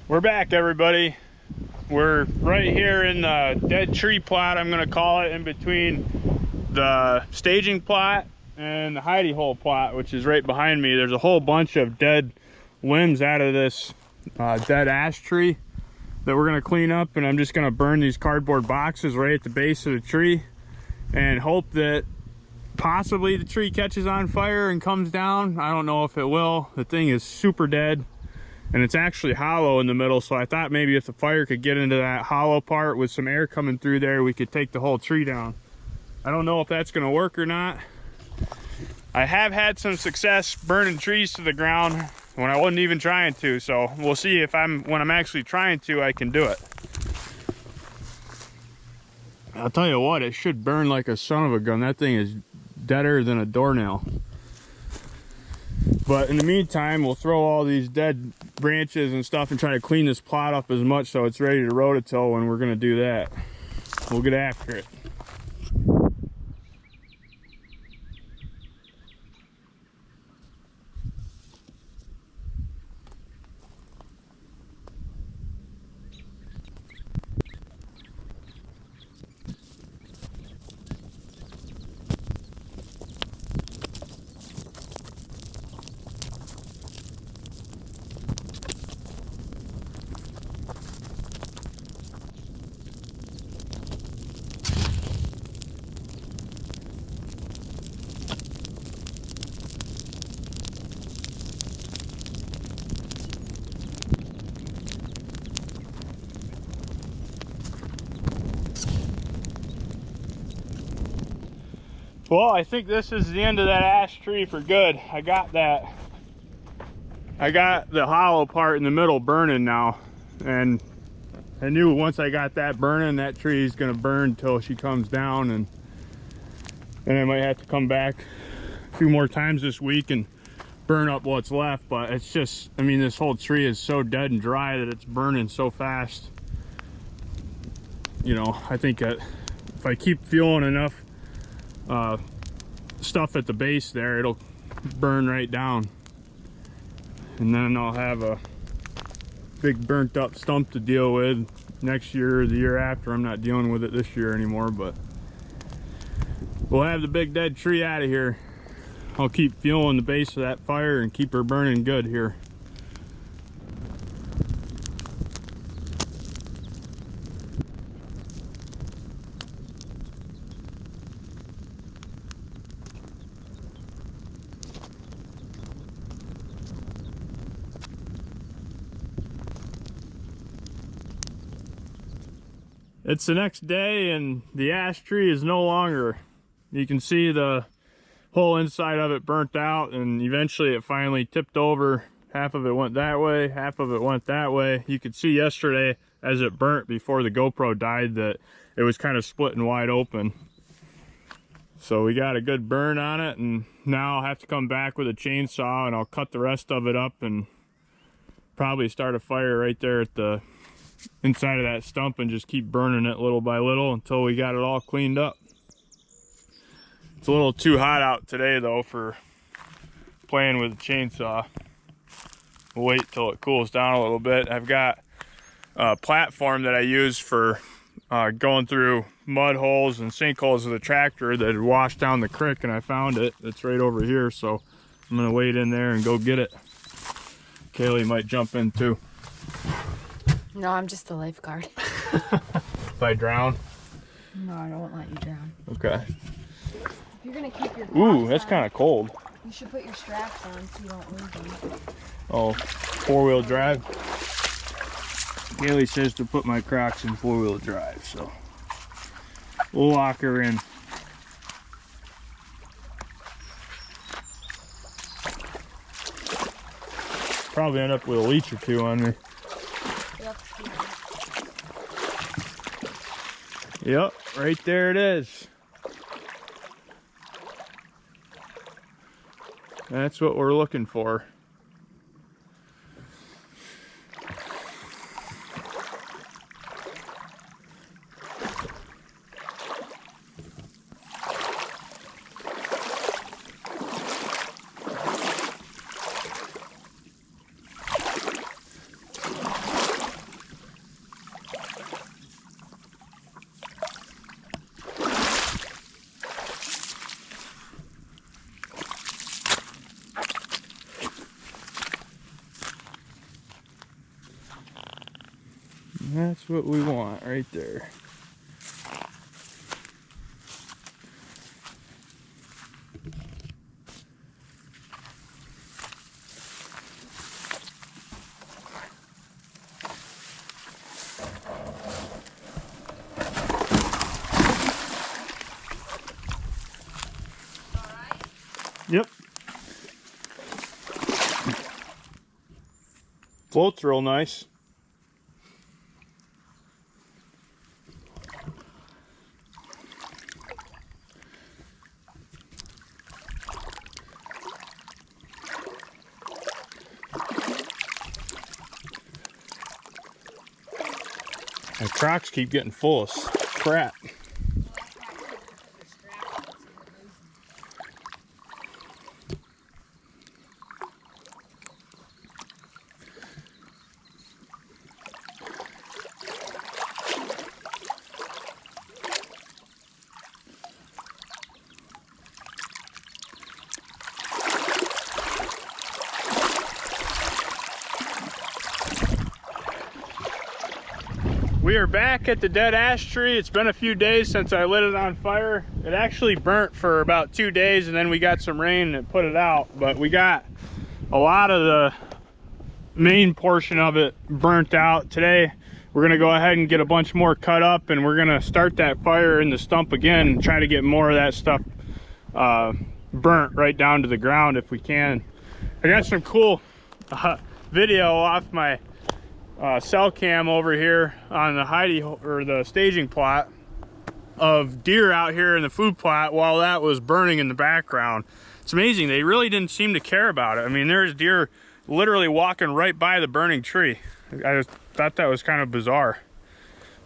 We're back, everybody. We're right here in the dead tree plot, I'm gonna call it, in between the staging plot and the hidey hole plot, which is right behind me. There's a whole bunch of dead limbs out of this dead ash tree that we're gonna clean up, and I'm just gonna burn these cardboard boxes right at the base of the tree and hope that possibly the tree catches on fire and comes down. I don't know if it will. The thing is super dead, and it's actually hollow in the middle, so I thought maybe if the fire could get into that hollow part with some air coming through there, we could take the whole tree down. I don't know if that's gonna work or not. I have had some success burning trees to the ground when I wasn't even trying to, so we'll see if when I'm actually trying to, I can do it. I'll tell you what, it should burn like a son of a gun. That thing is deader than a doornail. But in the meantime, we'll throw all these dead branches and stuff and try to clean this plot up as much so it's ready to rototill when we're gonna do that. We'll get after it. Well, I think this is the end of that ash tree for good. I got the hollow part in the middle burning now, and I knew once I got that burning, that tree is gonna burn till she comes down, and then I might have to come back a few more times this week and burn up what's left. But it's just, I mean, this whole tree is so dead and dry that it's burning so fast. You know, I think that if I keep fueling enough stuff at the base there, it'll burn right down, and then I'll have a big burnt up stump to deal with next year or the year after. I'm not dealing with it this year anymore, but we'll have the big dead tree out of here. I'll keep fueling the base of that fire and keep her burning good here. It's the next day and the ash tree is no longer. You can see the whole inside of it burnt out, and eventually it finally tipped over. Half of it went that way, half of it went that way. You could see yesterday as it burnt before the GoPro died that it was kind of splitting wide open. So we got a good burn on it, and now I'll have to come back with a chainsaw and I'll cut the rest of it up and probably start a fire right there at the inside of that stump and just keep burning it little by little until we got it all cleaned up. It's a little too hot out today though for playing with the chainsaw. We'll wait till it cools down a little bit. I've got a platform that I use for going through mud holes and sinkholes with a tractor that had washed down the creek, and I found it. It's right over here, so I'm gonna wait in there and go get it. Kaylee might jump in too. No, I'm just the lifeguard. If I drown? No, I won't let you drown. Okay. If you're gonna keep your Ooh, that's kind of cold. You should put your straps on so you don't lose them. Oh, four-wheel drive. Kaylee says to put my Crocs in four-wheel drive, so we'll lock her in. Probably end up with a leech or two on me. Yep, right there it is. That's what we're looking for. That's what we want right there. Yep. Floats real nice. My Crocs keep getting full of crap. We are back at the dead ash tree. It's been a few days since I lit it on fire. It actually burnt for about 2 days and then we got some rain and it put it out. But we got a lot of the main portion of it burnt out. Today we're gonna go ahead and get a bunch more cut up and we're gonna start that fire in the stump again and try to get more of that stuff burnt right down to the ground if we can. I got some cool video off my cell cam over here on the the staging plot of deer out here in the food plot while that was burning in the background. It's amazing, they really didn't seem to care about it. I mean, there's deer literally walking right by the burning tree. I just thought that was kind of bizarre.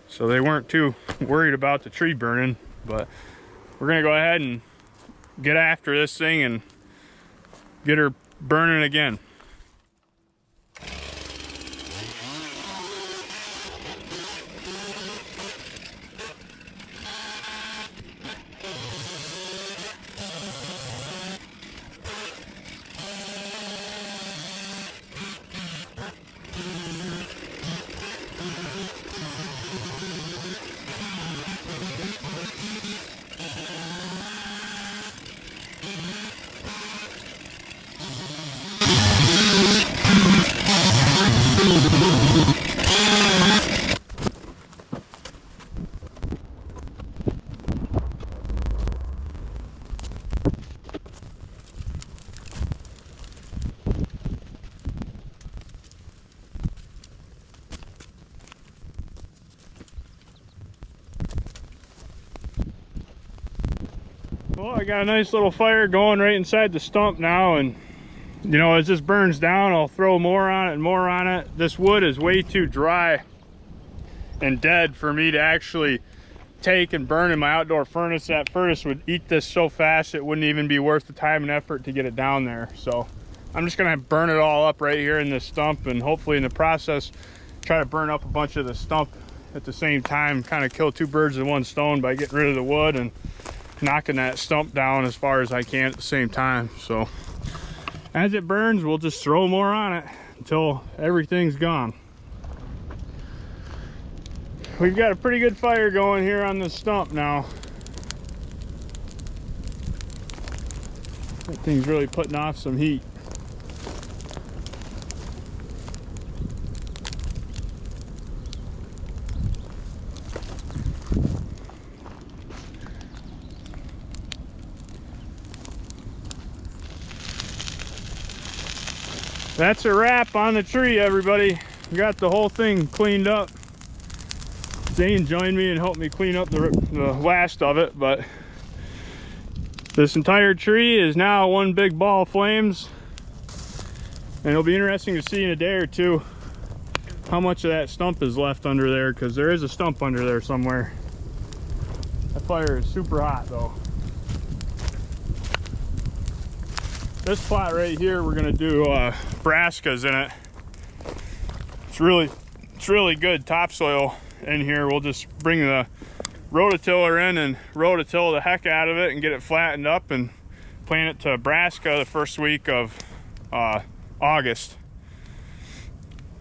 So they weren't too worried about the tree burning, but we're gonna go ahead and get after this thing and get her burning again. Well, I got a nice little fire going right inside the stump now, and you know, as this burns down, I'll throw more on it and more on it. This wood is way too dry and dead for me to actually take and burn in my outdoor furnace. That furnace would eat this so fast it wouldn't even be worth the time and effort to get it down there. So I'm just gonna burn it all up right here in this stump, and hopefully in the process try to burn up a bunch of the stump at the same time, kind of kill two birds with one stone by getting rid of the wood and knocking that stump down as far as I can at the same time. So as it burns, we'll just throw more on it until everything's gone. We've got a pretty good fire going here on this stump now. That thing's really putting off some heat. That's a wrap on the tree, everybody. Got the whole thing cleaned up. Zane joined me and helped me clean up the last of it, but this entire tree is now one big ball of flames, and it'll be interesting to see in a day or two how much of that stump is left under there, because there is a stump under there somewhere. That fire is super hot though. This plot right here, we're gonna do brassicas in it. It's really good topsoil in here. We'll just bring the rototiller in and rototill the heck out of it and get it flattened up and plant it to brassica the first week of August,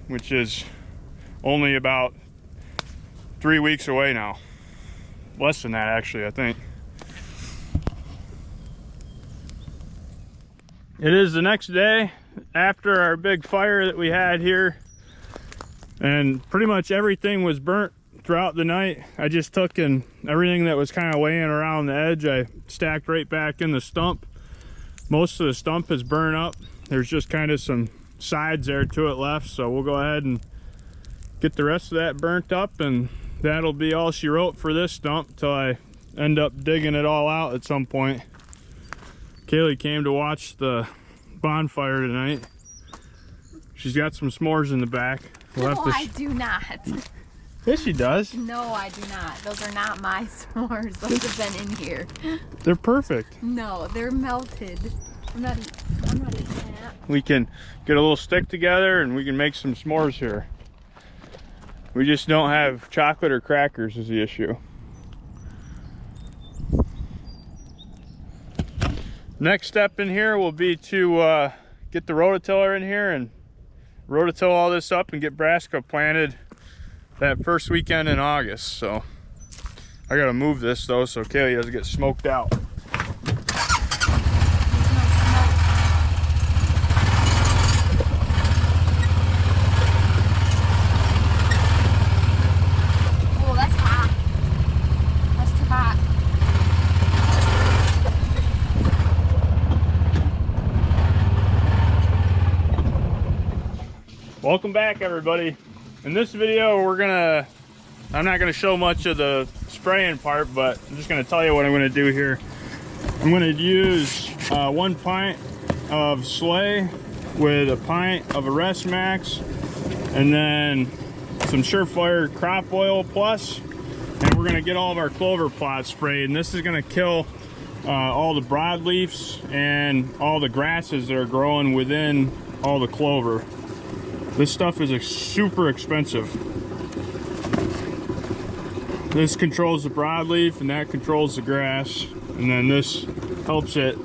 which is only about 3 weeks away now. Less than that, actually, I think. It is the next day after our big fire that we had here, and pretty much everything was burnt throughout the night. I just took and everything that was kind of laying around the edge, I stacked right back in the stump. Most of the stump is burned up. There's just kind of some sides there to it left, so we'll go ahead and get the rest of that burnt up, and that'll be all she wrote for this stump till I end up digging it all out at some point. Kaylee came to watch the bonfire tonight. She's got some s'mores in the back. I do not. Yes, she does. No, I do not. Those are not my s'mores. Those have been in here. They're perfect. No, they're melted. I'm not eating that. We can get a little stick together and we can make some s'mores here. We just don't have chocolate or crackers is the issue. Next step in here will be to get the rototiller in here and rototill all this up and get brassica planted that first weekend in August. So I gotta move this though so Kaylee doesn't get smoked out. Oh, that's hot. That's too hot. Welcome back, everybody. In this video I'm not gonna show much of the spraying part, but I'm just gonna tell you what I'm gonna do here. I'm gonna use 1 pint of Slay with a pint of Arrest Max, and then some Surefire Crop Oil Plus, and we're gonna get all of our clover plots sprayed, and this is gonna kill all the broadleafs and all the grasses that are growing within all the clover. This stuff is super expensive. This controls the broadleaf and that controls the grass, and then this helps it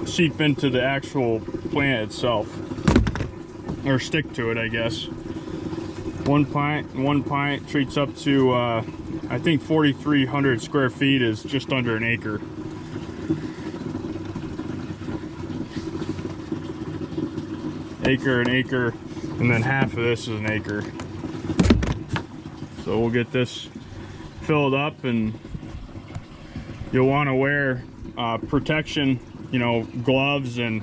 seep into the actual plant itself, or stick to it, I guess. 1 pint treats up to I think 4,300 square feet is just under an acre. An acre, and then half of this is an acre. So we'll get this filled up, and you'll want to wear protection, you know, gloves and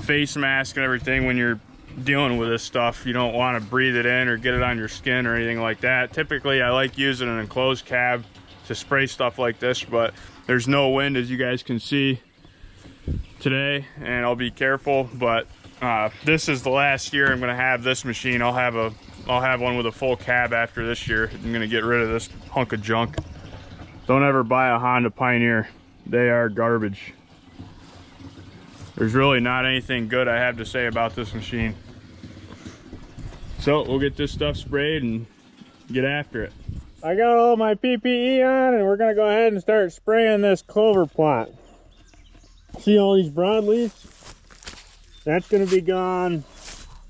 face mask and everything when you're dealing with this stuff. You don't want to breathe it in or get it on your skin or anything like that. Typically I like using an enclosed cab to spray stuff like this, but there's no wind, as you guys can see today, and I'll be careful. But this is the last year I'm gonna have this machine. I'll have one with a full cab after this year. I'm gonna get rid of this hunk of junk. Don't ever buy a Honda Pioneer. They are garbage. There's really not anything good I have to say about this machine. So we'll get this stuff sprayed and get after it. I got all my PPE on, and we're gonna go ahead and start spraying this clover plot. See all these broadleaves? That's going to be gone.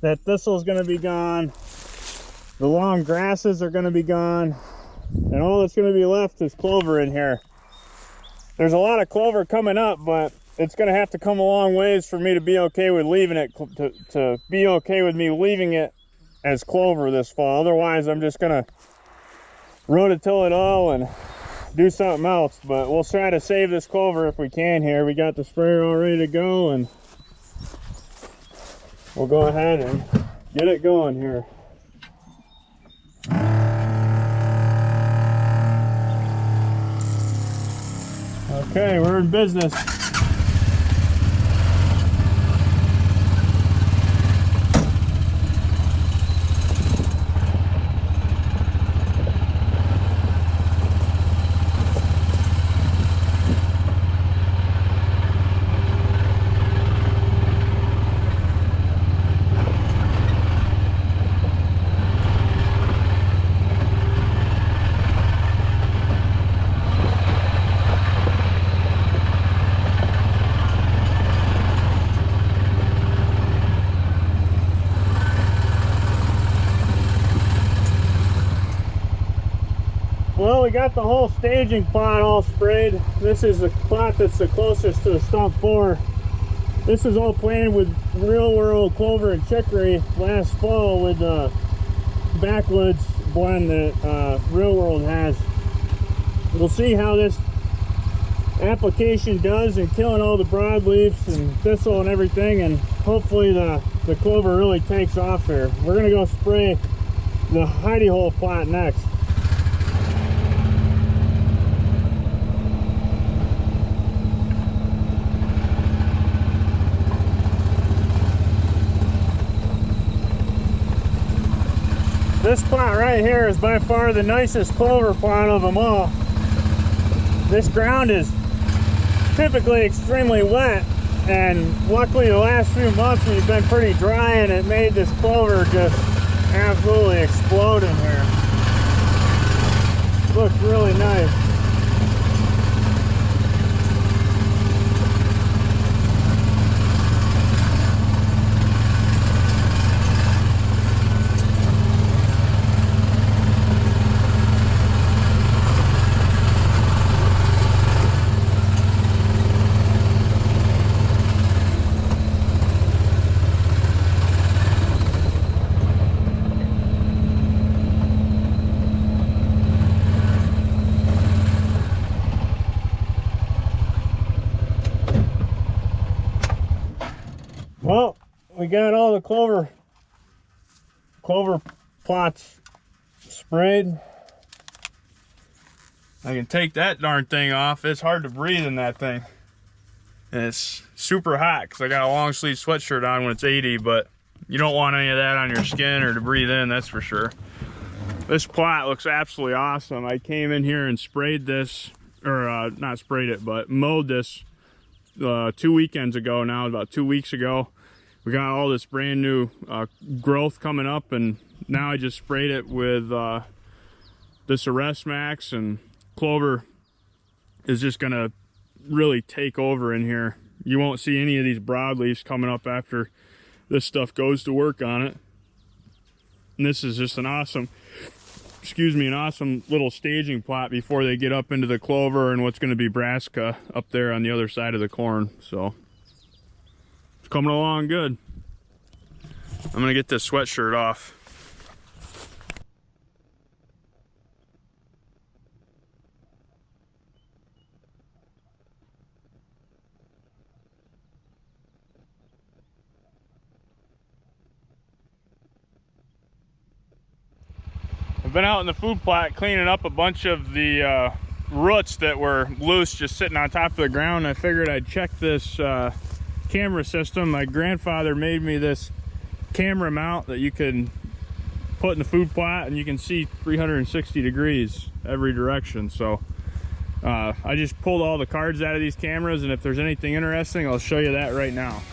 That thistle's going to be gone. The long grasses are going to be gone. And all that's going to be left is clover in here. There's a lot of clover coming up, but it's going to have to come a long ways for me to be okay with leaving it, to be okay with me leaving it as clover this fall. Otherwise, I'm just going to rototill it all and do something else. But we'll try to save this clover if we can here. We got the sprayer all ready to go, and we'll go ahead and get it going here. Okay, we're in business. Well, we got the whole staging plot all sprayed. This is the plot that's the closest to the stump 4. This was all planted with real world clover and chicory last fall with the backwoods blend that Real World has. We'll see how this application does in killing all the broadleafs and thistle and everything, and hopefully the clover really takes off there. We're gonna go spray the hidey hole plot next. This plot right here is by far the nicest clover plot of them all. This ground is typically extremely wet, and luckily the last few months we've been pretty dry, and it made this clover just absolutely explode in here. Looks really nice. Well, we got all the clover plots sprayed. I can take that darn thing off. It's hard to breathe in that thing. And it's super hot because I got a long sleeve sweatshirt on when it's 80, but you don't want any of that on your skin or to breathe in, that's for sure. This plot looks absolutely awesome. I came in here and sprayed this, or not sprayed it, but mowed this 2 weekends ago now, about 2 weeks ago. We got all this brand new growth coming up, and now I just sprayed it with this Arrest Max, and clover is just gonna really take over in here. You won't see any of these broadleafs coming up after this stuff goes to work on it. And this is just an awesome, an awesome little staging plot before they get up into the clover and what's going to be brassica up there on the other side of the corn. So it's coming along good. I'm going to get this sweatshirt off. I've been out in the food plot cleaning up a bunch of the roots that were loose just sitting on top of the ground. I figured I'd check this camera system. My grandfather made me this camera mount that you can put in the food plot, and you can see 360 degrees every direction. So I just pulled all the cards out of these cameras, and if there's anything interesting, I'll show you that right now.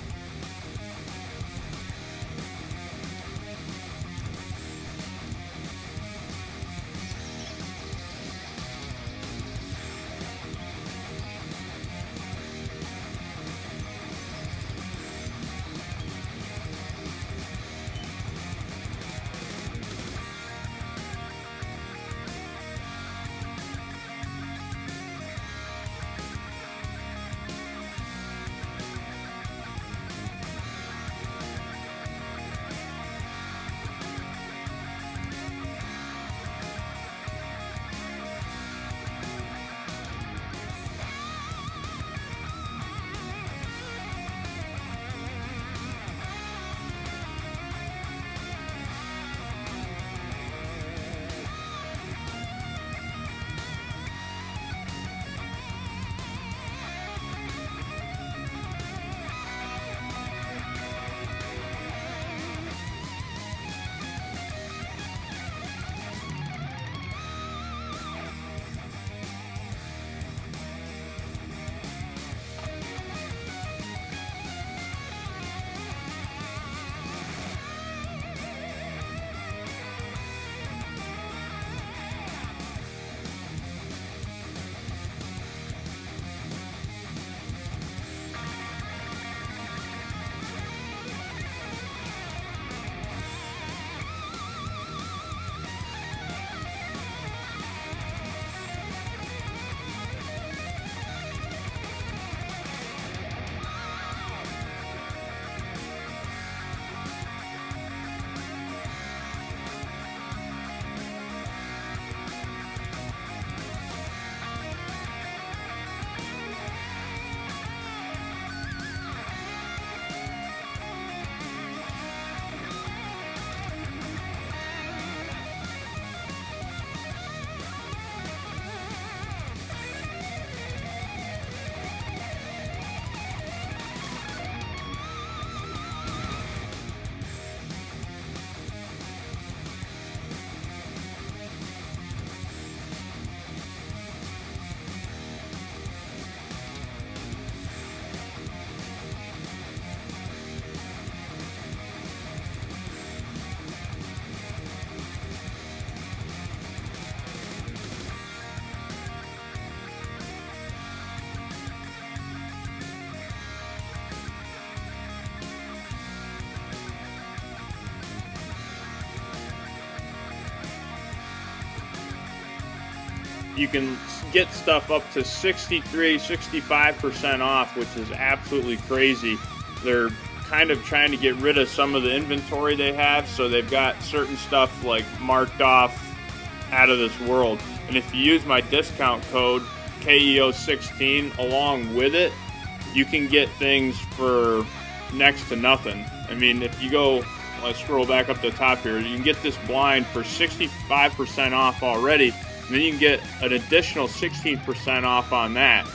you can get stuff up to 63, 65% off, which is absolutely crazy. They're kind of trying to get rid of some of the inventory they have, so they've got certain stuff like marked off out of this world. And if you use my discount code KEO16 along with it, you can get things for next to nothing. I mean, if you go, let's scroll back up to the top here, you can get this blind for 65% off already, and then you can get an additional 16% off on that.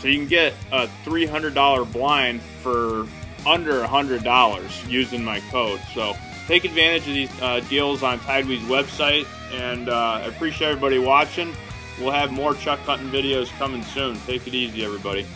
So you can get a $300 blind for under $100 using my code. So take advantage of these deals on Tideweed's website, and I appreciate everybody watching. We'll have more chuck hunting videos coming soon. Take it easy, everybody.